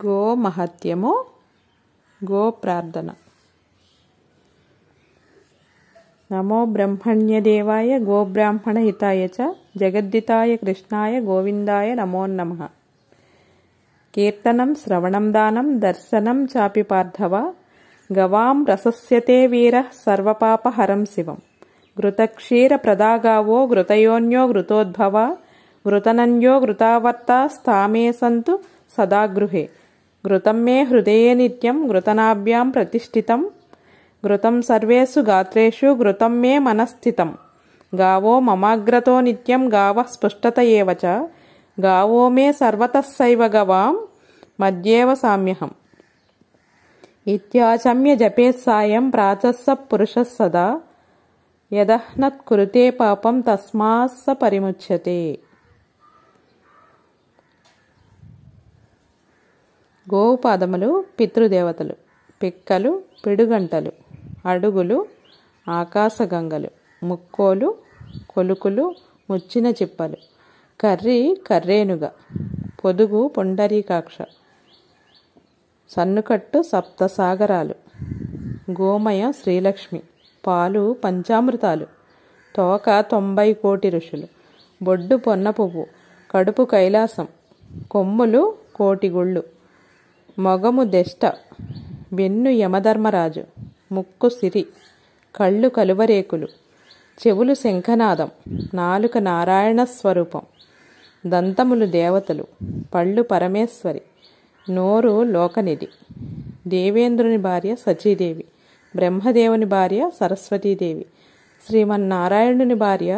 Go మహత్యము, go ప్రార్థన. నమో బ్రహ్మణ్యదేవాయ గోబ్రాహ్మణ హితాయ చ జగద్దితాయ కృష్ణాయ గోవిందాయ నమో నమః. కీర్తనం శ్రవణం దానం దర్శనం చాపి పార్థవ గవాం రసస్యతే వీర సర్వపాపహరం శివం. ఘృతక్షీర ప్రదాగావో ఘృతయోన్యో ఘృతోద్భవ ఘృతనన్యో ఘృతావర్తా స్థామే సంతు సదా గృహే. ఘృతం మే హృదయే నిత్యం ఘృతనాభ్యాం ప్రతిష్ఠితం ఘృతం సర్వేషు గాత్రేషు ఘృతం మే మనస్థితం. గావో మమాగ్రతో నిత్యం గావః స్పృష్టత ఏవ చ గావో మే సర్వతఃసైవ గవాం మధ్యేవ సామ్యహం. ఇత్యాచమ్య జపేత్ సాయం ప్రాతస్స పురుషः సదా యదః న కురుతే పాపం తస్మాత్ స పరిముచ్యతే. గోపాదములు పితృదేవతలు, పిక్కలు పిడుగంటలు, అడుగులు ఆకాశగంగలు, ముక్కోలు కొలుకులు ముచ్చిన చిప్పలు, కర్రి కర్రేనుగ, పొదుగు పుండరీకాక్ష, సన్నుకట్టు సప్తసాగరాలు, గోమయ శ్రీలక్ష్మి, పాలు పంచామృతాలు, తోక 90 కోటి ఋషులు, బొడ్డు పొన్న పువ్వు, కడుపు కైలాసం, కొమ్ములు కోటి గుళ్ళు, మొగము దెష్ట, వెన్ను యమధర్మరాజు, ముక్కు సిరి, కళ్ళు కలువరేకులు, చెవులు శంఖనాదం, నాలుక నారాయణ స్వరూపం, దంతములు దేవతలు, పళ్ళు పరమేశ్వరి, నోరు లోకనిధి. దేవేంద్రుని భార్య సచీదేవి, బ్రహ్మదేవుని భార్య సరస్వతీదేవి, శ్రీమన్నారాయణుని భార్య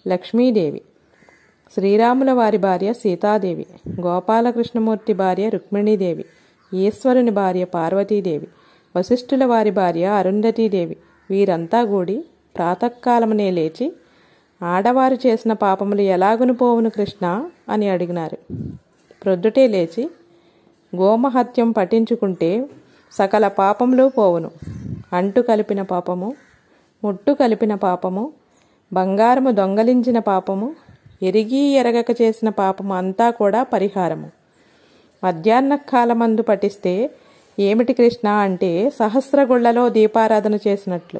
లక్ష్మీదేవి, శ్రీరాముల వారి భార్య సీతాదేవి, గోపాలకృష్ణమూర్తి భార్య రుక్మిణీదేవి, ఈశ్వరుని భార్య పార్వతీదేవి, వశిష్ఠుల వారి భార్య అరుంధతీదేవి. వీరంతా కూడి ప్రాతకాలమునే లేచి ఆడవారు చేసిన పాపములు ఎలాగును పోవును కృష్ణ అని అడిగినారు. ప్రొద్దుటే లేచి గోమహత్యం పఠించుకుంటే సకల పాపములు పోవును. అంటు కలిపిన పాపము, ముట్టు కలిపిన పాపము, బంగారము దొంగలించిన పాపము, ఎరిగి ఎరగక చేసిన పాపము అంతా కూడా పరిహారము. మధ్యాహ్న కాలమందు పఠిస్తే ఏమిటి కృష్ణ అంటే సహస్రగుళ్లలో దీపారాధన చేసినట్లు,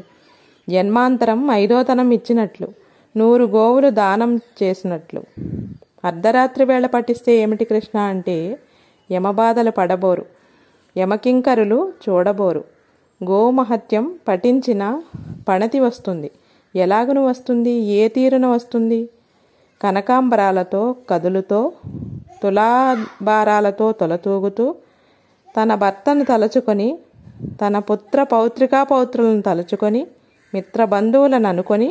జన్మాంతరం 5వ ఇచ్చినట్లు, 100 గోవులు దానం చేసినట్లు. అర్ధరాత్రి వేళ పఠిస్తే ఏమిటి కృష్ణ అంటే యమబాధలు పడబోరు, యమకింకరులు చూడబోరు. గోమహత్యం పఠించిన పణతి వస్తుంది. ఎలాగును వస్తుంది? ఏ తీరున వస్తుంది? కనకాంబరాలతో కదులుతో, తులాభారాలతో తొలతూగుతూ, తన భర్తను తలుచుకొని, తన పుత్ర పౌత్రికా పౌత్రులను తలుచుకొని, మిత్రబంధువులను అనుకొని,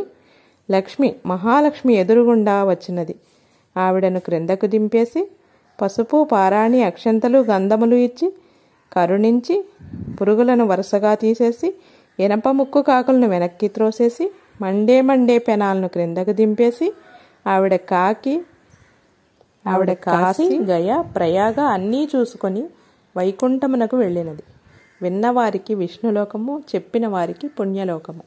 లక్ష్మి మహాలక్ష్మి ఎదురుగుండా వచ్చినది. ఆవిడను క్రిందకు దింపేసి పసుపు పారాణి అక్షంతలు గంధములు ఇచ్చి కరుణించి పురుగులను వరుసగా తీసేసి ఎనప ముక్కు కాకులను వెనక్కి త్రోసేసి మండే పెనాలను క్రిందకు దింపేసి ఆవిడ కాశీ గయ ప్రయాగ అన్నీ చూసుకొని వైకుంఠమునకు వెళ్ళినది. విన్నవారికి విష్ణులోకము, చెప్పిన వారికి పుణ్యలోకము.